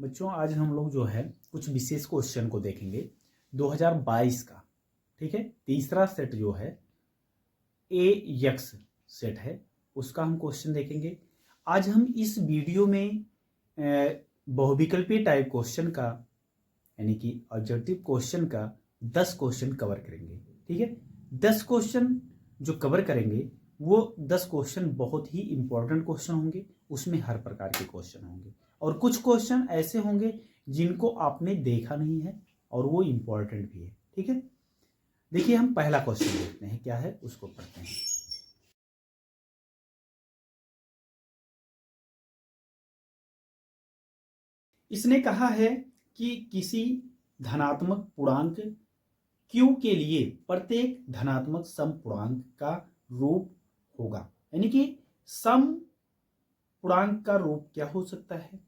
बच्चों आज हम लोग जो है कुछ विशेष क्वेश्चन को देखेंगे 2022 का। ठीक है, तीसरा सेट जो है ए यक्स सेट है उसका हम क्वेश्चन देखेंगे। आज हम इस वीडियो में बहुविकल्पीय टाइप क्वेश्चन का यानी कि ऑब्जेक्टिव क्वेश्चन का 10 क्वेश्चन कवर करेंगे। ठीक है, 10 क्वेश्चन जो कवर करेंगे वो 10 क्वेश्चन बहुत ही इंपॉर्टेंट क्वेश्चन होंगे। उसमें हर प्रकार के क्वेश्चन होंगे और कुछ क्वेश्चन ऐसे होंगे जिनको आपने देखा नहीं है और वो इंपॉर्टेंट भी है। ठीक है, देखिए हम पहला क्वेश्चन देखते हैं क्या है, उसको पढ़ते हैं। इसने कहा है कि किसी धनात्मक पूर्णांक Q के लिए प्रत्येक धनात्मक समपूर्णांक का रूप होगा, यानी कि सम पूर्णांक का रूप क्या हो सकता है।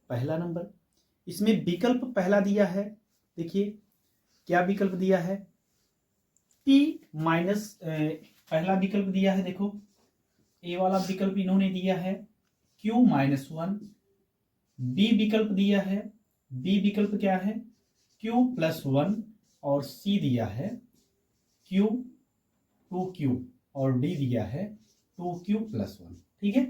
पहला नंबर, इसमें विकल्प पहला दिया है, देखिए क्या विकल्प दिया है, p माइनस पहला विकल्प दिया है, देखो ए वाला विकल्प इन्होंने दिया है q माइनस 1। बी विकल्प दिया है, बी विकल्प क्या है q प्लस 1 और सी दिया है q 2q और डी दिया है 2q प्लस 1। ठीक है,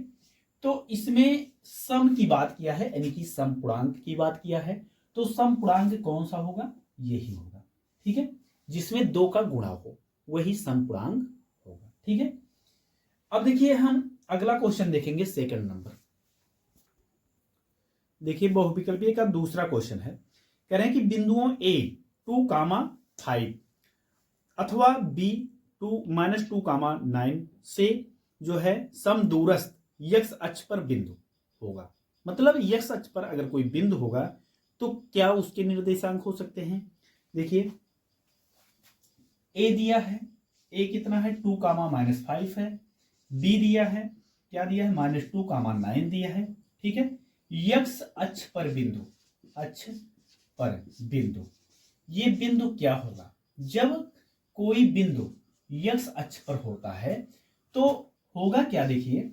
तो इसमें सम की बात किया है यानी कि सम पूर्णांक की बात किया है, तो सम पूर्णांक कौन सा होगा, यही होगा। ठीक है, जिसमें दो का गुणा हो वही सम पूर्णांक होगा। ठीक है, अब देखिए हम अगला क्वेश्चन देखेंगे, सेकंड नंबर। देखिए बहुविकल्पीय का दूसरा क्वेश्चन है, कह रहे हैं कि बिंदुओं ए 2,5 अथवा बी 2-2,9 से जो है समदूरस्थ यक्स अक्ष पर बिंदु होगा। मतलब यक्स अक्ष पर अगर कोई बिंदु होगा तो क्या उसके निर्देशांक हो सकते हैं। देखिए ए दिया है, ए कितना है 2,-5 है। बी दिया है, क्या दिया है -2,9 दिया है। ठीक है, यक्स अक्ष पर बिंदु, अक्ष पर बिंदु, ये बिंदु क्या होगा, जब कोई बिंदु यक्स अक्ष पर होता है तो होगा क्या। देखिए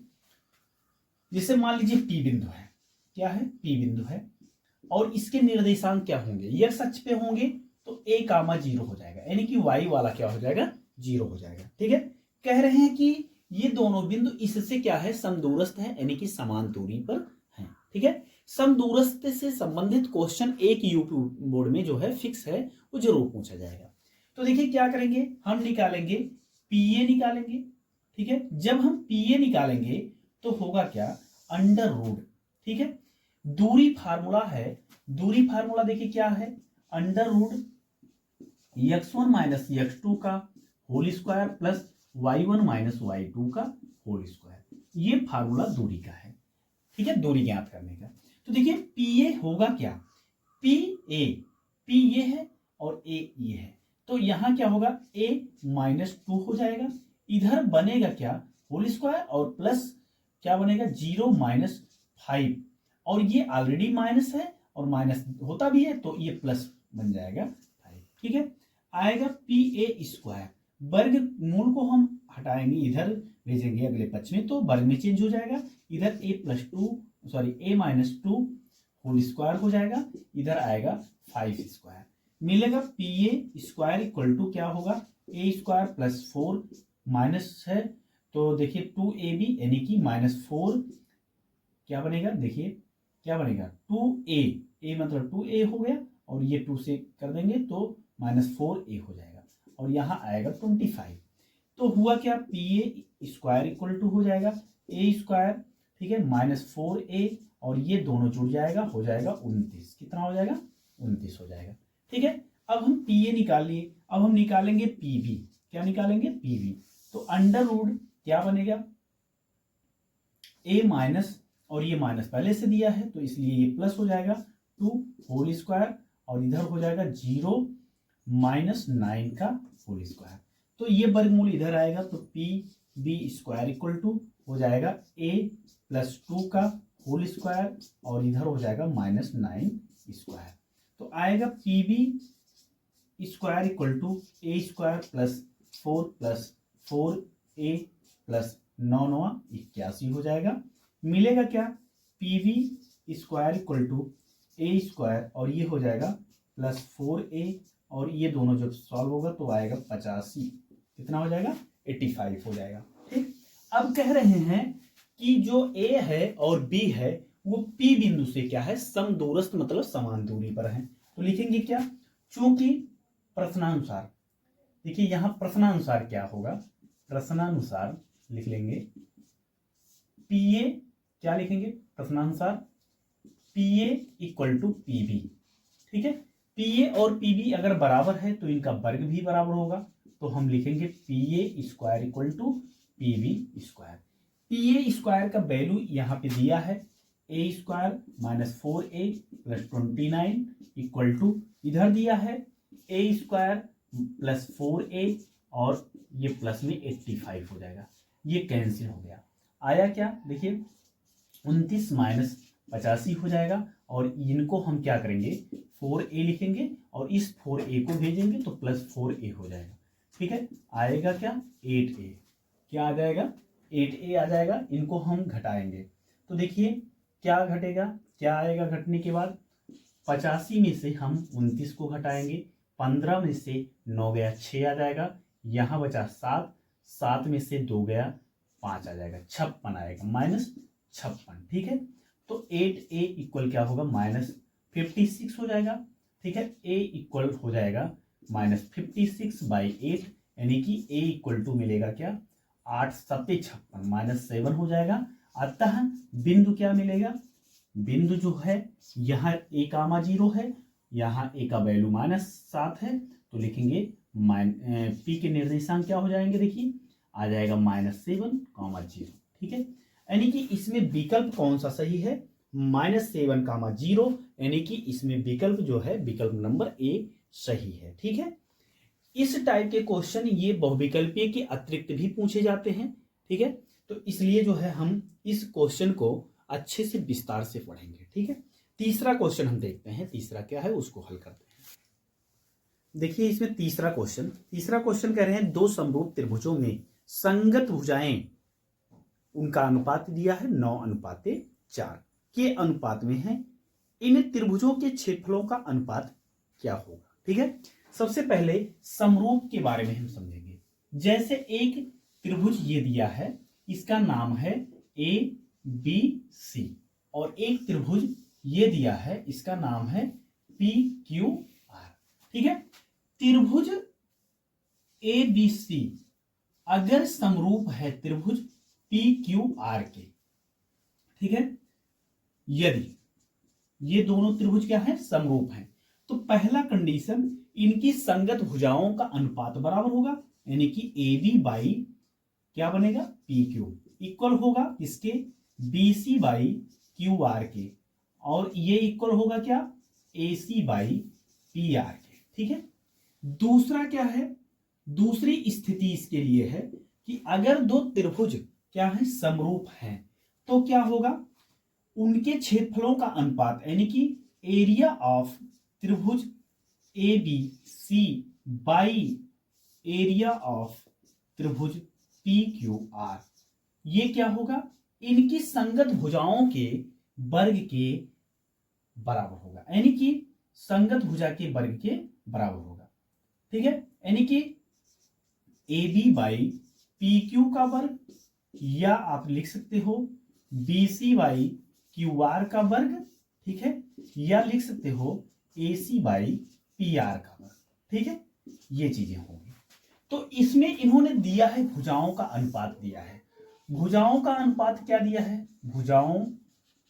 जैसे मान लीजिए पी बिंदु है, क्या है पी बिंदु है और इसके निर्देशांक क्या होंगे, यक्स अक्ष पे होंगे तो a कामा 0 हो जाएगा, यानी कि y वाला क्या हो जाएगा 0 हो जाएगा। ठीक है, कह रहे हैं कि ये दोनों बिंदु इससे क्या है समदूरस्थ है यानी कि समान दूरी पर है। ठीक है, समदूरस्थ से संबंधित क्वेश्चन एक यूपी बोर्ड में जो है फिक्स है, वो जरूर पूछा जाएगा। तो देखिए क्या करेंगे, हम निकालेंगे पीए निकालेंगे। ठीक है, जब हम पीए निकालेंगे तो होगा क्या, अंडर रूट। ठीक है, दूरी फार्मूला है, दूरी फार्मूला देखिए क्या है, under root x1 minus x2 का whole square plus y1 minus y2 का होल स्क्वायर, ये फार्मूला दूरी का है। ठीक है, दूरी ज्ञात करने का। तो देखिए पीए होगा क्या, पी ये है और ए ये है, तो यहां क्या होगा a -2 हो जाएगा, इधर बनेगा क्या होल स्क्वायर और प्लस क्या बनेगा 0-5 और ये ऑलरेडी माइनस है और माइनस होता भी है तो ये प्लस बन जाएगा 5। ठीक है, आएगा पी ए स्क्वायर, वर्ग मूल को हम हटाएंगे, इधर भेजेंगे अगले पक्ष में तो वर्ग में चेंज हो जाएगा, इधर a -2 होल स्क्वायर हो जाएगा, इधर आएगा 5 स्क्वायर, मिलेगा P A square equal to क्या होगा a स्क्वायर प्लस 4 माइनस है तो देखिए 2ab यानी कि -4 क्या बनेगा, देखिए क्या बनेगा 2a मतलब 2a हो गया और ये 2 से कर देंगे तो -4a हो जाएगा और यहाँ आएगा 25। तो हुआ क्या P A square equal to हो जाएगा a स्क्वायर, ठीक है -4a और ये दोनों जुड़ जाएगा, हो जाएगा 29। कितना हो जाएगा 29 हो जाएगा। ठीक है, अब हम पी ए निकाल लिए, अब हम निकालेंगे पी बी, क्या निकालेंगे पी बी, तो अंडर रूट क्या बनेगा a माइनस और ये माइनस पहले से दिया है तो इसलिए ये प्लस हो जाएगा 2 होल स्क्वायर और इधर हो जाएगा 0-9 का होल स्क्वायर, तो ये वर्गमूल इधर आएगा तो P B square equal to हो जाएगा a प्लस 2 का होल स्क्वायर और इधर हो जाएगा -9 स्क्वायर, तो आएगा P B square equal to a square plus 4 plus 4a plus 9 81 हो जाएगा, मिलेगा क्या P B square equal to A square और ये हो जाएगा +4a और ये दोनों जब सॉल्व होगा तो आएगा 85। कितना हो जाएगा? 85 हो जाएगा। ठीक, अब कह रहे हैं कि जो a है और b है वो p बिंदु से क्या है? समदूरस्थ मतलब समान दूरी पर है। तो लिखेंगे क्या? चूंकि प्रश्नानुसार, देखिए यहां प्रश्नानुसार क्या होगा? प्रश्नानुसार लिख लेंगे PA, क्या लिखेंगे प्रश्नानुसार? PA equal to PB। ठीक है, PA और PB अगर बराबर है तो इनका वर्ग भी बराबर होगा, तो हम लिखेंगे PA square equal to PB square. PA square का वैल्यू यहाँ पे दिया है a square -4a + 29 equal to इधर दिया है a स्क्वायर +4a और ये प्लस में 85 हो जाएगा। ये कैंसिल हो गया, आया क्या? देखिए 29 - 85 हो जाएगा और इनको हम क्या करेंगे? 4a लिखेंगे और इस 4a को भेजेंगे तो +4a हो जाएगा। ठीक है, आएगा क्या? 8a। क्या आ जाएगा? 8a आ जाएगा। इनको हम घटाएंगे तो देखिए क्या घटेगा, क्या आएगा घटने के बाद? 85 में से हम 29 को घटाएंगे, 15 में से 9 गया 6 आ जाएगा, यहाँ बचा 7, 7 में से 2 गया 5 आ जाएगा, 56 आएगा, -56। ठीक है, तो 8a इक्वल क्या होगा? -56 हो जाएगा। ठीक है, a इक्वल हो जाएगा -56/8 यानी कि a इक्वल टू मिलेगा क्या? 8 7 56 -7 हो जाएगा। अतः बिंदु क्या मिलेगा? बिंदु जो है यहाँ a, 0 है, यहाँ a का वैल्यू -7 है, तो लिखेंगे p के निर्देशांक क्या हो जाएंगे? देखिए आ जाएगा -7, 0। ठीक है, यानी कि इसमें विकल्प कौन सा सही है? -7, 0, यानी कि इसमें विकल्प जो है विकल्प नंबर A सही है। ठीक है, इस टाइप के क्वेश्चन ये बहुविकल्पीय के अतिरिक्त भी पूछे जाते हैं। ठीक है, तो इसलिए जो है हम इस क्वेश्चन को अच्छे से विस्तार से पढ़ेंगे। ठीक है, तीसरा क्वेश्चन हम देखते हैं, तीसरा क्या है उसको हल करते हैं। देखिए इसमें तीसरा क्वेश्चन कह रहे हैं दो समरूप त्रिभुजों में संगत भुजाएं, उनका अनुपात दिया है 9:4 के अनुपात में है, इन त्रिभुजों के क्षेत्रफलों का अनुपात क्या होगा? ठीक है, सबसे पहले समरूप के बारे में हम समझेंगे। जैसे एक त्रिभुज ये दिया है, इसका नाम है ABC और एक त्रिभुज ये दिया है, इसका नाम है PQR। ठीक है, त्रिभुज ABC अगर समरूप है त्रिभुज PQR के, ठीक है, यदि ये दोनों त्रिभुज क्या है? समरूप हैं, तो पहला कंडीशन इनकी संगत भुजाओं का अनुपात बराबर होगा, यानी कि AB क्या बनेगा? PQ इक्वल होगा किसके? BC/QR के, और ये इक्वल होगा क्या? AC/PR के। ठीक है, दूसरा क्या है? दूसरी स्थिति इसके लिए है कि अगर दो त्रिभुज क्या है? समरूप हैं, तो क्या होगा? उनके क्षेत्रफलों का अनुपात यानी कि एरिया ऑफ त्रिभुज ABC बाई एरिया ऑफ त्रिभुज PQR, ये क्या होगा? इनकी संगत भुजाओं के वर्ग के बराबर होगा, यानी कि संगत भुजा के वर्ग के बराबर होगा। ठीक है, यानी कि AB/PQ का वर्ग, या आप लिख सकते हो BC/QR का वर्ग। ठीक है, या लिख सकते हो AC/PR का वर्ग। ठीक है, ये चीजें होंगी। तो इसमें इन्होंने दिया है भुजाओं का अनुपात दिया है। भुजाओं का अनुपात क्या दिया है? भुजाओं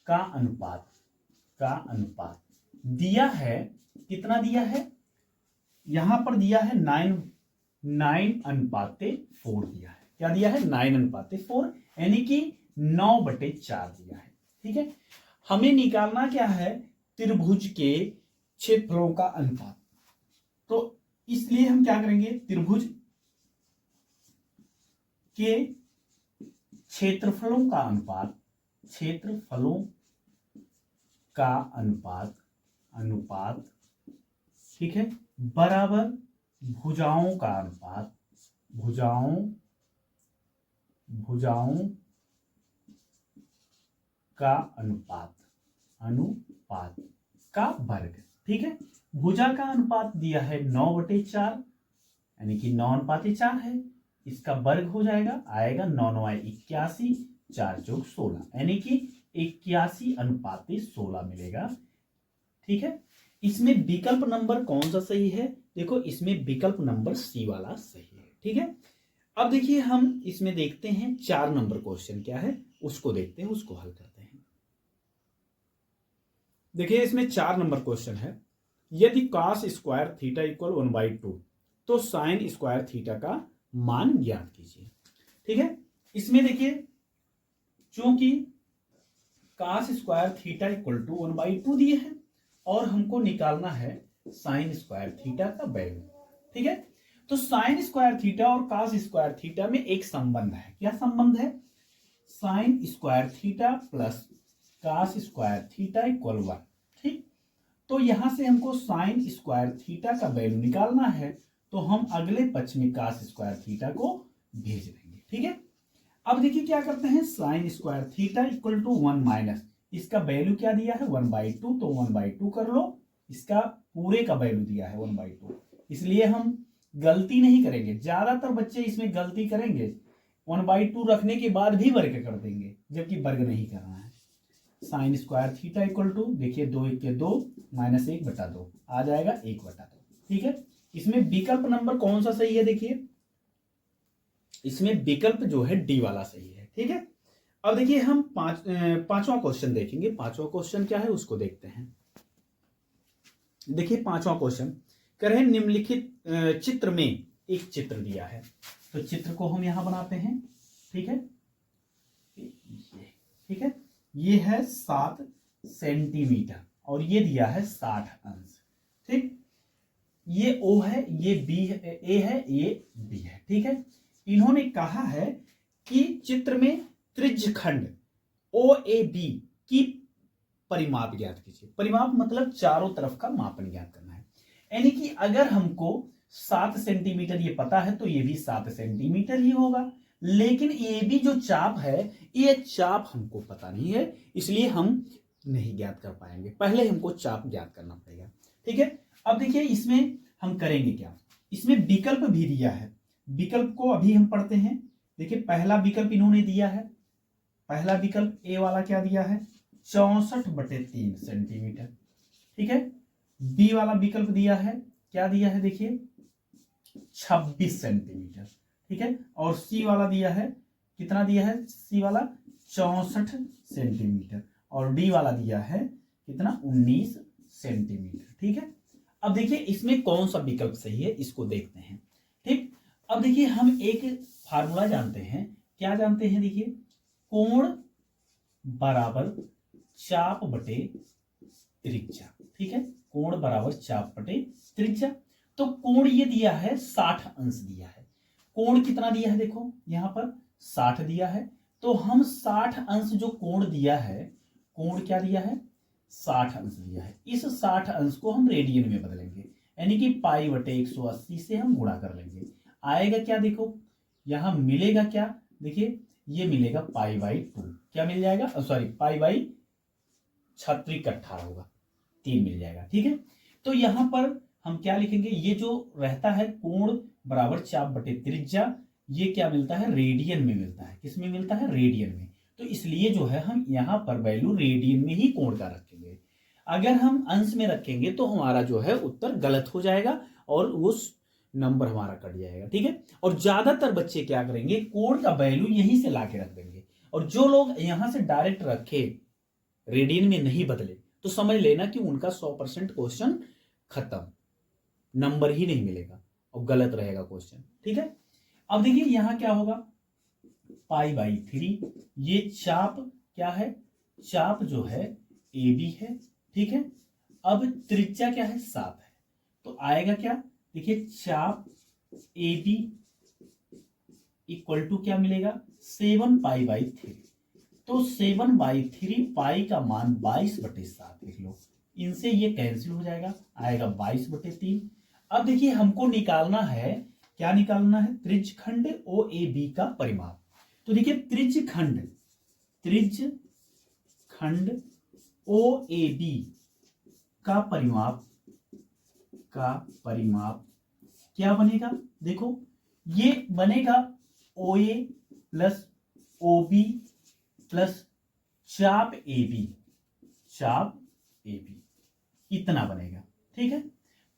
का अनुपात दिया है, कितना दिया है? यहां पर दिया है 9:4 दिया है। क्या दिया है? 9:4, यानी कि 9/4 दिया है। ठीक है, हमें निकालना क्या है? त्रिभुज के क्षेत्रफलों का अनुपात। तो इसलिए हम क्या करेंगे? त्रिभुज के क्षेत्रफलों का अनुपात, ठीक है, बराबर भुजाओं का अनुपात, भुजाओं का अनुपात का वर्ग, ठीक है। भुजा का अनुपात दिया है 9/4, यानी कि 9:4 है, इसका वर्ग हो जाएगा, आएगा 9×9=81, 4+16, यानी कि 81:16 मिलेगा, ठीक है। इसमें विकल्प नंबर कौन सा सही है? देखो इसमें विकल्प नंबर सी वाला सही है, ठीक है। अब देखिए हम इसमें देखते हैं 4 नंबर क्वेश्चन क्या है, उसको देखते हैं, उसको हल करते हैं। देखिए इसमें 4 नंबर क्वेश्चन है, यदि cos स्क्वायर थीटा इक्वल 1/2 तो साइन स्क्वायर थीटा का मान ज्ञात कीजिए, ठीक है। इसमें देखिए चूंकि cos square theta equal to 1/2 दिए हैं और हमको निकालना है साइन स्क्वायर थीटा का वैल्यू, ठीक है। तो साइन स्क्वायर थीटा और cos स्क्वायर थीटा में एक संबंध है, क्या संबंध है? Sine square theta plus cos square theta equal 1, ठीक। तो यहां से हमको साइन स्क्वायर थीटा का वैल्यू निकालना है, तो हम अगले पक्ष में cos स्क्वायर थीटा को भेज देंगे, ठीक है। अब देखिए क्या करते हैं, sine square theta equal to 1 minus, इसका वैल्यू क्या दिया है 1/2, तो 1/2 कर लो, इसका पूरे का वैल्यू दिया है 1/2, इसलिए हम गलती नहीं करेंगे। ज्यादातर बच्चे इसमें गलती करेंगे, 1/2 रखने के बाद भी वर्ग कर देंगे, जबकि वर्ग नहीं करना है। Sine square theta equal to, देखिए 2 × 2 -1/2 आ जाएगा 1/2, ठीक है। इसमें विकल्प नंबर कौन सा सही है? देखिए इसमें विकल्प जो है डी वाला सही है, ठीक है। अब देखिए हम पांचवा क्वेश्चन देखेंगे। पांचवा क्वेश्चन क्या है उसको देखते हैं। देखिए पांचवा क्वेश्चन कह रहे हैं निम्नलिखित चित्र में एक चित्र दिया है, तो चित्र को हम यहां बनाते हैं, ठीक है। ठीक है, ये है 7 सेंटीमीटर और ये दिया है 60 अंश, ठीक। ये ओ है, ये बी है, ए है, ये बी है, ठीक है। इन्होंने कहा है कि चित्र में त्रिज्यखंड ओ ए बी की परिमाप ज्ञात कीजिए। परिमाप मतलब चारों तरफ का मापन ज्ञात करना है, यानी कि अगर हमको 7 सेंटीमीटर ये पता है तो ये भी 7 सेंटीमीटर ही होगा, लेकिन ये भी जो चाप है ये चाप हमको पता नहीं है, इसलिए हम नहीं ज्ञात कर पाएंगे। पहले हमको चाप ज्ञात करना पड़ेगा, ठीक है। अब देखिए इसमें हम करेंगे क्या, इसमें विकल्प भी दिया है, विकल्प को अभी हम पढ़ते हैं। देखिए पहला विकल्प इन्होंने दिया है, पहला विकल्प ए वाला क्या दिया है 64/3 सेंटीमीटर, ठीक है। बी वाला विकल्प दिया है, क्या दिया है देखिए 26 सेंटीमीटर, ठीक है। और सी वाला दिया है, कितना दिया है सी वाला 64 सेंटीमीटर, और डी वाला दिया है कितना 19 सेंटीमीटर, ठीक है। अब देखिए इसमें कौन सा विकल्प सही है इसको देखते हैं, ठीक। अब देखिए हम एक फार्मूला जानते हैं, क्या जानते हैं, देखिए कोण बराबर चाप बटे त्रिज्या, ठीक है। कोण बराबर चाप बटे त्रिज्या, तो कोण ये दिया है 60 अंश दिया है, कोण कितना दिया है देखो यहां पर 60 दिया है, तो हम 60 अंश जो कोण दिया है, कोण क्या दिया है 60 अंश दिया है, इस 60 अंश को हम रेडियन में बदलेंगे, यानी कि π/180 से हम गुणा कर लेंगे। आएगा क्या देखो, यहां मिलेगा क्या, देखिए ये मिलेगा π/2, क्या मिल जाएगा, सॉरी π/18 होगा, 3 मिल जाएगा, ठीक है। तो यहां पर हम क्या लिखेंगे, ये जो रहता है कोण बराबर चाप बटे त्रिज्या, ये क्या मिलता है रेडियन में मिलता है, किस में मिलता है रेडियन में, तो इसलिए जो है हम यहां पर वैल्यू रेडियन में ही कोण का रखेंगे। अगर हम अंश में रखेंगे तो हमारा जो है उत्तर गलत हो जाएगा और उस नंबर हमारा कट जाएगा, ठीक है। और ज्यादातर बच्चे क्या करेंगे, कोण का वैल्यू यहीं से लाके रख देंगे, और जो लोग यहां से डायरेक्ट रखे रेडियन में नहीं बदले तो समझ लेना कि उनका 100% क्वेश्चन खत्म, नंबर ही नहीं मिलेगा और गलत रहेगा क्वेश्चन, ठीक है। अब देखिए यहां क्या होगा π/3, ये चाप क्या है, चाप जो है ए बी है, ठीक है। अब त्रिज्या क्या है 7 है, तो आएगा क्या, देखिए चाप ए बी इक्वल टू क्या मिलेगा 7π/3, तो 7/3 पाई का मान 22/7 लिख लो, इनसे ये कैंसिल हो जाएगा, आएगा 22/3। अब देखिए हमको निकालना है, क्या निकालना है, त्रिज्यखंड ओ ए बी का परिमाप। तो देखिए त्रिज्यखंड ओ ए बी का परिमाप क्या बनेगा? देखो ये बनेगा OA प्लस OB प्लस चाप AB इतना बनेगा। ठीक है,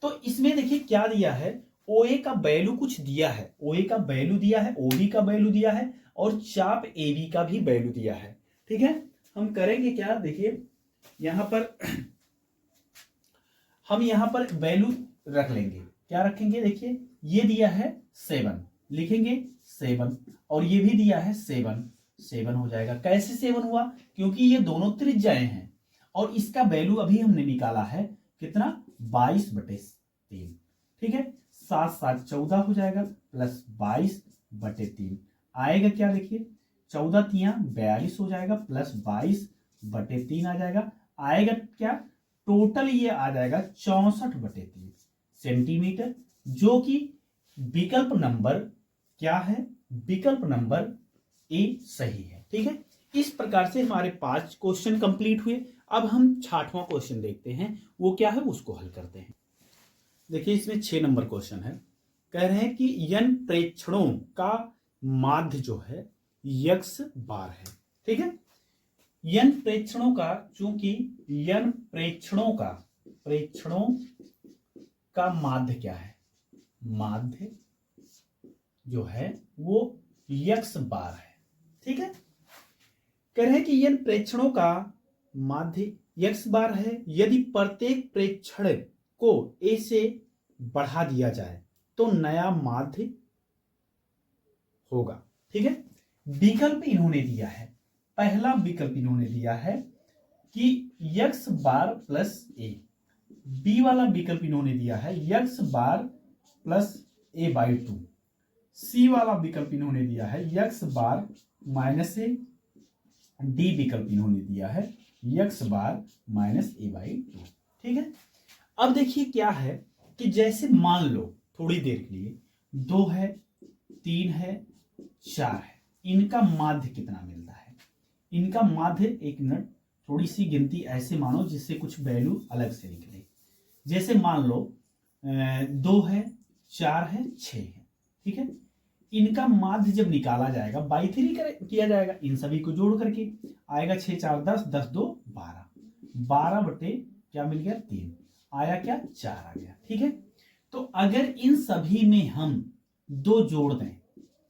तो इसमें देखिए क्या दिया है, OA का वैल्यू कुछ दिया है, OA का वैल्यू दिया है, OB का वैल्यू दिया है और चाप AB का भी वैल्यू दिया है। ठीक है, हम करेंगे क्या, देखिए यहां पर हम यहां पर वैल्यू रख लेंगे। क्या रखेंगे? देखिए ये दिया है 7, लिखेंगे 7 और ये भी दिया है 7 हो जाएगा। कैसे 7 हुआ? क्योंकि ये दोनों त्रिज्याएं हैं और इसका वैल्यू अभी हमने निकाला है कितना, 22/3। ठीक है, 7 7 14 हो जाएगा प्लस 22/3 आएगा क्या, देखिए 14 तिया 42 हो जाएगा प्लस 22/3 आ जाएगा। आएगा क्या, टोटल ये आ जाएगा 64/3 सेंटीमीटर, जो कि विकल्प नंबर क्या है, विकल्प नंबर ए सही है। ठीक है, इस प्रकार से हमारे 5 क्वेश्चन कंप्लीट हुए। अब हम 6वां क्वेश्चन देखते हैं, वो क्या है उसको हल करते हैं। देखिए इसमें 6 नंबर क्वेश्चन है, कह रहे हैं कि यन प्रेक्षणों का माध्य जो है यक्स बार है। ठीक है, यन प्रेक्षणों का, चूंकि यन प्रेक्षणों का माध्य क्या है, माध्य जो है वो यक्स बार है। ठीक है, कह रहे हैं कि यन प्रेक्षणों का माध्य यक्स बार है यदि प्रत्येक प्रेक्षण को ए से बढ़ा दिया जाए तो नया माध्य होगा। ठीक है, विकल्प इन्होंने दिया है, पहला विकल्प इन्होंने दिया है कि यक्स बार प्लस ए, बी वाला विकल्प इन्होंने दिया है यक्स बार प्लस A/2, सी वाला विकल्प इन्होंने दिया है यक्स बार माइनस ए, डी विकल्प इन्होंने दिया है यक्स बार माइनस A/2। ठीक है, अब देखिए क्या है कि जैसे मान लो थोड़ी देर के लिए 2 है, 3 है, 4 है, इनका माध्य कितना मिलता है, इनका माध्य, एक मिनट थोड़ी सी गिनती ऐसे मानो जिससे कुछ वैल्यू अलग से निकले। जैसे मान लो 2 है, 4 है, 6 है। ठीक है, इनका माध्य जब निकाला जाएगा बाई 3 किया जाएगा, इन सभी को जोड़ करके आएगा 6 4 10, 10 2 12, 12 बटे क्या मिल गया 3, आया क्या 4 आ गया। ठीक है, तो अगर इन सभी में हम 2 जोड़ दें,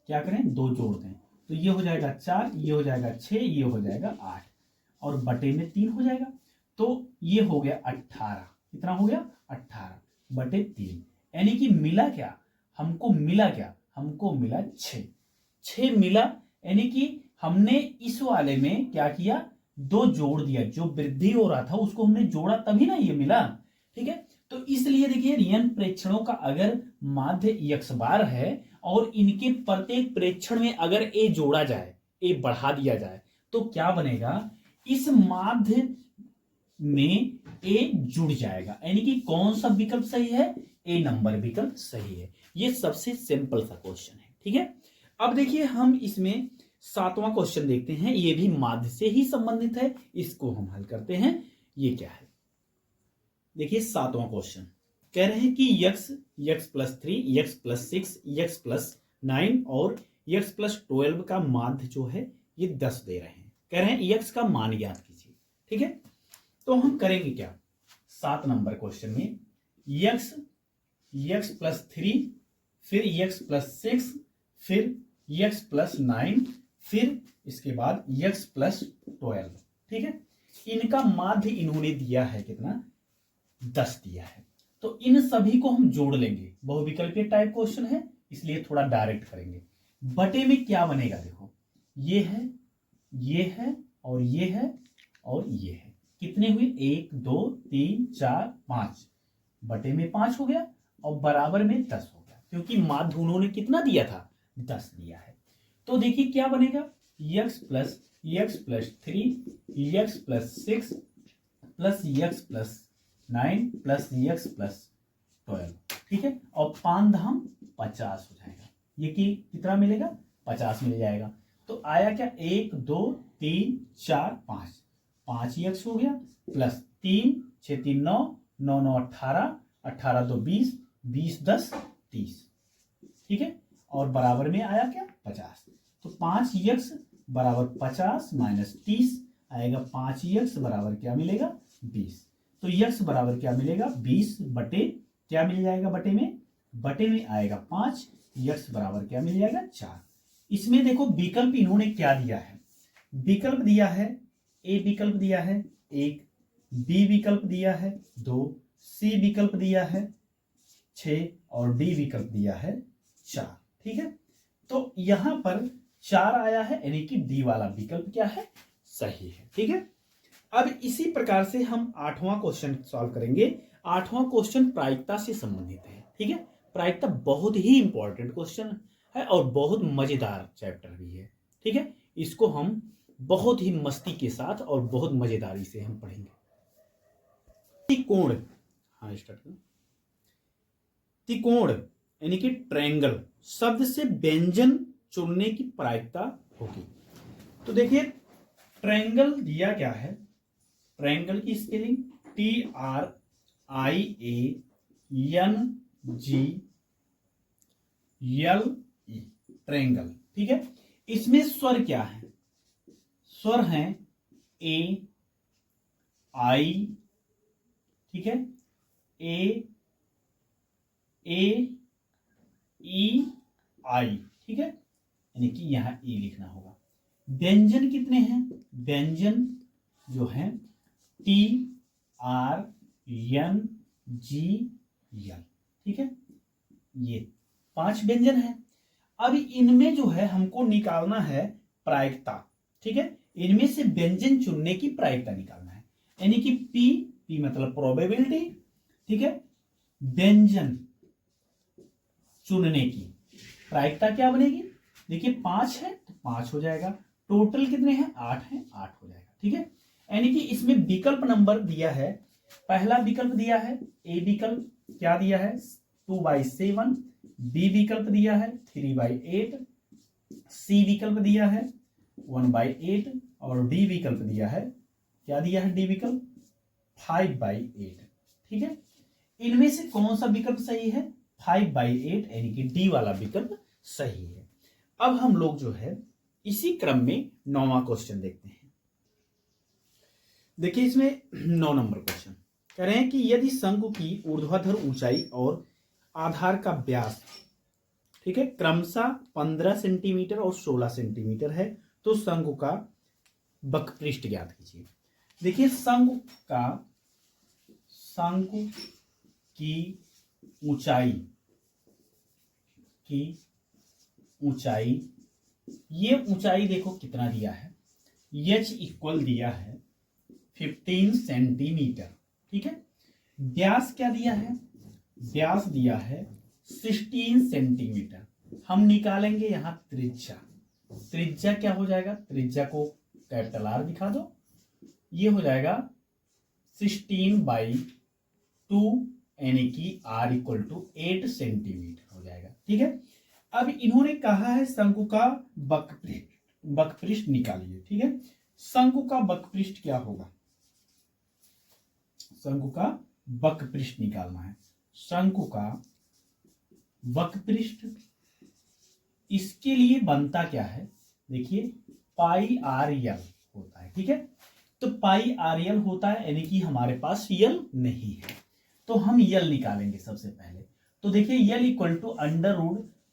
क्या करें 2 जोड़ दें, तो ये हो जाएगा 4, ये हो जाएगा 6, ये हो जाएगा 8 और बटे में 3 हो जाएगा, तो ये हो गया 18। कितना हो गया 18/3, यानी कि मिला क्या हमको, मिला क्या हमको मिला 6 मिला, यानी कि हमने इस वाले में क्या किया, 2 जोड़ दिया, जो वृद्धि हो रहा था उसको हमने जोड़ा तभी ना ये मिला। ठीक है, तो इसलिए देखिए यन प्रेक्षणों का अगर माध्य यक्स बार है और इनके प्रत्येक प्रेक्षण में अगर ए जोड़ा जाए, ए बढ़ा दिया जाए, तो क्या बनेगा, इस माध्य में ए जुड़ जाएगा, यानी कि कौन सा विकल्प सही है, ए नंबर विकल्प सही है। ये सबसे सिंपल सा क्वेश्चन है। ठीक है, अब देखिए हम इसमें 7वां क्वेश्चन देखते हैं, ये भी माध्य से ही संबंधित है, इसको हम हल करते हैं। ये क्या है, देखिए 7वां क्वेश्चन कह रहे हैं कि x+3, x+6, x+9 और x+12 का माध्य जो है ये 10 दे रहे हैं, कह रहे हैं x का मान ज्ञात कीजिए। ठीक है, तो हम करेंगे क्या, 7 नंबर क्वेश्चन में x+3, फिर x+6, फिर x+9, फिर इसके बाद x+12। ठीक है, इनका माध्य इन्होंने दिया है कितना, 10 दिया है, तो इन सभी को हम जोड़ लेंगे। बहुविकल्पीय टाइप क्वेश्चन है इसलिए थोड़ा डायरेक्ट करेंगे। बटे में क्या बनेगा, देखो ये है, ये है और ये है और ये है, कितने हुए 1 2 3 4 5, बटे में 5 हो गया और बराबर में 10 हो गया, क्योंकि माध्य उन्होंने कितना दिया था, 10 दिया है। तो देखिए क्या बनेगा, x+3, x+6 plus x+9 plus x+12। ठीक है, और 5 धाम 50 हो जाएगा, ये कि कितना मिलेगा 50 मिल जाएगा। तो आया क्या 1 2 3 4 5, 5x हो गया प्लस 3 6 3 9 9 9 18, 18 2 20, 20 10 30, ठीक है। और बराबर में आया क्या 50। तो 5x बराबर 50 माइनस 30 आएगा 5x बराबर क्या मिलेगा 20। तो x बराबर क्या मिलेगा 20 बटे क्या मिल जाएगा बटे में आएगा 5, x बराबर क्या मिल जाएगा 4। इसमें देखो विकल्प इन्होंने क्या दिया है, विकल्प दिया है ए विकल्प दिया है 1, बी विकल्प दिया है 2, सी विकल्प दिया है 6 और डी विकल्प दिया है 4, ठीक है। तो यहां पर 4 आया है, यानी कि डी वाला विकल्प क्या है सही है, ठीक है। अब इसी प्रकार से हम 8वां क्वेश्चन सॉल्व करेंगे। 8वां क्वेश्चन प्रायिकता से संबंधित है, ठीक है। प्रायिकता बहुत ही इंपॉर्टेंट क्वेश्चन है और बहुत मजेदार चैप्टर भी है, ठीक है। इसको हम बहुत ही मस्ती के साथ और बहुत मजेदारी से हम पढ़ेंगे। त्रिकोण, हाँ स्टार्ट करो। त्रिकोण यानी कि ट्रायंगल शब्द से व्यंजन चुनने की प्रायिकता होगी। तो देखिए ट्रायंगल दिया क्या है, ट्रायंगल की स्पेलिंग TRIANGLE, ट्रायंगल, ठीक है। इसमें स्वर क्या है, स्वर हैं A I, ठीक है, A E I, ठीक है, यानी कि यहां E लिखना होगा। व्यंजन कितने हैं, व्यंजन जो है TRNGL, ठीक है, ये 5 व्यंजन है। अब इनमें जो है हमको निकालना है प्रायिकता, ठीक है। इनमें से व्यंजन चुनने की प्रायिकता निकालना है, यानी कि P मतलब प्रोबेबिलिटी, ठीक है। व्यंजन चुनने की प्रायिकता क्या बनेगी, देखिए 5 है तो 5 हो जाएगा, टोटल कितने हैं 8 हैं, 8 हो जाएगा, ठीक है। यानी कि इसमें विकल्प नंबर दिया है, पहला विकल्प दिया है ए विकल्प क्या दिया है 2/7, बी विकल्प दिया है 3/8, सी विकल्प दिया है 1/8 और डी विकल्प दिया है क्या दिया है डी विकल्प 5/8, ठीक है। इनमें से कौन सा विकल्प सही है 5/8, यानी कि डी वाला विकल्प सही है। अब हम लोग जो है इसी क्रम में 9वां क्वेश्चन देखते हैं। देखिए इसमें 9 नंबर क्वेश्चन कह रहे हैं कि यदि शंकु की ऊर्ध्वाधर ऊंचाई और आधार का व्यास, ठीक है, क्रमशः 15 सेंटीमीटर और 16 सेंटीमीटर है तो शंकु का वक्रपृष्ठ ज्ञात कीजिए। देखिए शंकु की ऊंचाई, ये ऊंचाई देखो कितना दिया है, h इक्वल दिया है 15 सेंटीमीटर, ठीक है। व्यास क्या दिया है, व्यास दिया है 16 सेंटीमीटर। हम निकालेंगे यहां त्रिज्या, त्रिज्या क्या हो जाएगा, त्रिज्या को कैपिटल R दिखा दो, ये हो जाएगा 16/2 यानी कि R इक्वल टू 8 सेंटीमीटर हो जाएगा, ठीक है। अब इन्होंने कहा है शंकु का वक्रपृष्ठ निकालिए, ठीक है। शंकु का वक्रपृष्ठ क्या होगा, शंकु का वक्रपृष्ठ निकालना है। शंकु का वक्रपृष्ठ इसके लिए बनता क्या है, देखिए πRL होता है, ठीक है। तो πRL होता है यानी कि हमारे पास यल नहीं है, तो हम यल निकालेंगे सबसे पहले। तो देखिए यल equal to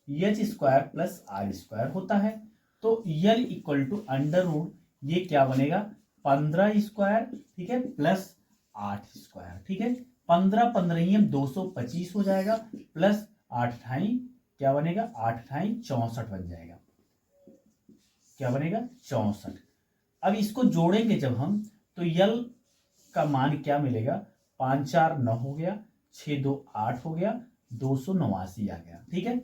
√h² plus R² होता है, तो यल इक्वल टू √ ये क्या बनेगा 15², ठीक है, प्लस 8², ठीक है। 15 15 225 हो जाएगा, प्लस 8 क्या बनेगा 8 64 बन जाएगा, क्या बनेगा 64। अब इसको जोड़ेंगे जब हम तो यल का मान क्या मिलेगा 5 4 9 हो गया, 6 2 8 हो गया, 289 आ गया, ठीक है।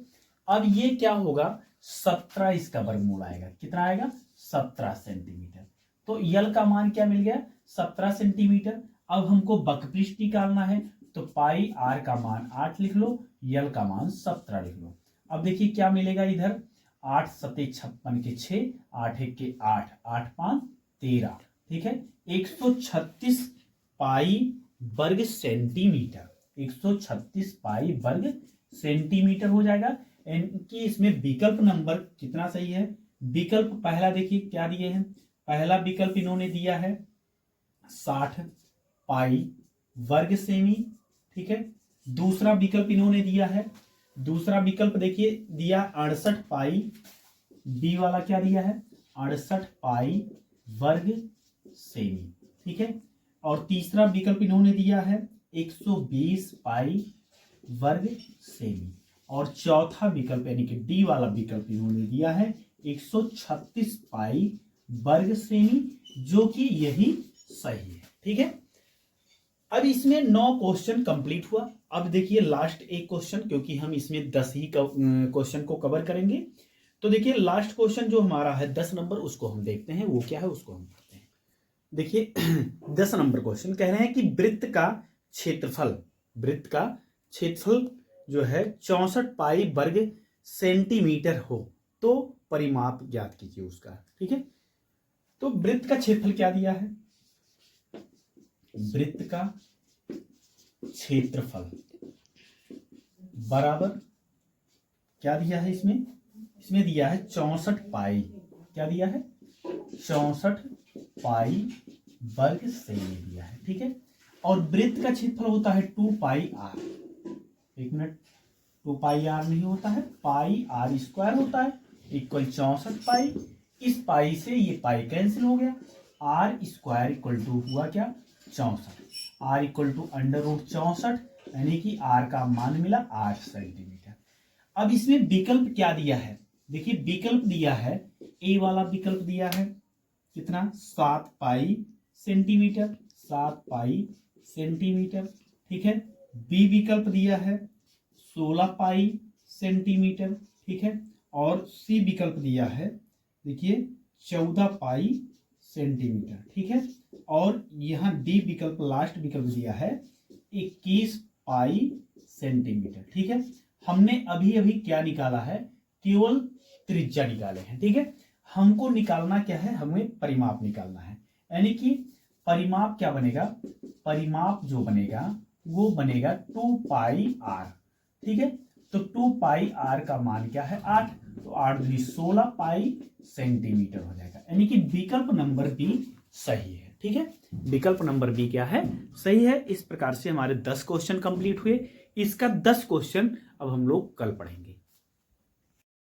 अब ये क्या होगा 17 इसका वर्गमूल आएगा, कितना आएगा 17 सेंटीमीटर। तो यल का मान क्या मिल गया 17 सेंटीमीटर। अब हमको वक्रपृष्ठ निकालना है तो πR का मान 8 लिख लो, यल का मान 17 लिख लो। अब देखिए क्या मिलेगा इधर 8 7 56 के 6, 8 1 के 8, 8 5 13, ठीक है, 136 π वर्ग सेंटीमीटर, 136 पाई वर्ग सेंटीमीटर हो जाएगा। कि इसमें विकल्प नंबर कितना सही है? विकल्प पहला देखिए क्या दिए हैं। पहला विकल्प इन्होंने दिया है 60 पाई वर्ग सेमी, ठीक है। दूसरा विकल्प इन्होंने दिया है, दूसरा विकल्प देखिए दिया 68 पाई, बी वाला क्या दिया है 68 पाई वर्ग सेमी, ठीक है। और तीसरा विकल्प इन्होंने दिया है 120 पाई वर्ग सेमी। और चौथा विकल्प यानी कि डी वाला विकल्प इन्होंने दिया है 136 पाई वर्ग सेमी, जो कि यही सही है, ठीक है। अब इसमें 9 क्वेश्चन कंप्लीट हुआ। अब देखिए लास्ट एक क्वेश्चन, क्योंकि हम इसमें 10 ही क्वेश्चन को कवर करेंगे। तो देखिए लास्ट क्वेश्चन जो हमारा है 10 नंबर, उसको हम देखते हैं वो क्या है, उसको हम पढ़ते हैं। देखिए 10 नंबर क्वेश्चन कह रहे हैं कि वृत्त का क्षेत्रफल जो है 64 पाई वर्ग सेंटीमीटर हो तो परिमाप ज्ञात कीजिए उसका, ठीक है। तो वृत्त का क्षेत्रफल क्या दिया है? वृत्त का क्षेत्रफल बराबर क्या दिया है इसमें दिया है 64 पाई, क्या दिया है 64 पाई वर्ग सेमी दिया है, ठीक है। और वृत्त का क्षेत्रफल होता है 2 पाई आर, एक मिनट, 2 पाई आर नहीं होता है, पाई आर स्क्वायर होता है, इक्वल 64 पाई। इस पाई से ये पाई कैंसिल हो गया, आर स्क्वायर इक्वल टू हुआ क्या 64, आर इक्वल टू √64, यानी कि आर का मान मिला 8 सेंटीमीटर। अब इसमें विकल्प क्या दिया है? देखिए विकल्प दिया है, ए वाला विकल्प दिया है कितना 7 पाई सेंटीमीटर, 7 पाई सेंटीमीटर, ठीक है। बी विकल्प दिया है 16 पाई सेंटीमीटर, ठीक है। और सी विकल्प दिया है देखिए 14 पाई सेंटीमीटर, ठीक है। और यहां डी विकल्प लास्ट विकल्प दिया है 21 पाई सेंटीमीटर, ठीक है। हमने अभी अभी क्या निकाला है? केवल त्रिज्या निकाले हैं, ठीक है। हमको निकालना क्या है? हमें परिमाप निकालना है, यानी कि परिमाप क्या बनेगा? परिमाप जो बनेगा वो बनेगा 2 पाई आर, ठीक है। तो 2 पाई आर का मान क्या है 8, तो 8 दूनी 16 पाई सेंटीमीटर हो जाएगा, यानी कि विकल्प नंबर बी सही है, ठीक है। विकल्प नंबर बी क्या है? सही है। इस प्रकार से हमारे 10 क्वेश्चन कंप्लीट हुए। इसका 10 क्वेश्चन अब हम लोग कल पढ़ेंगे।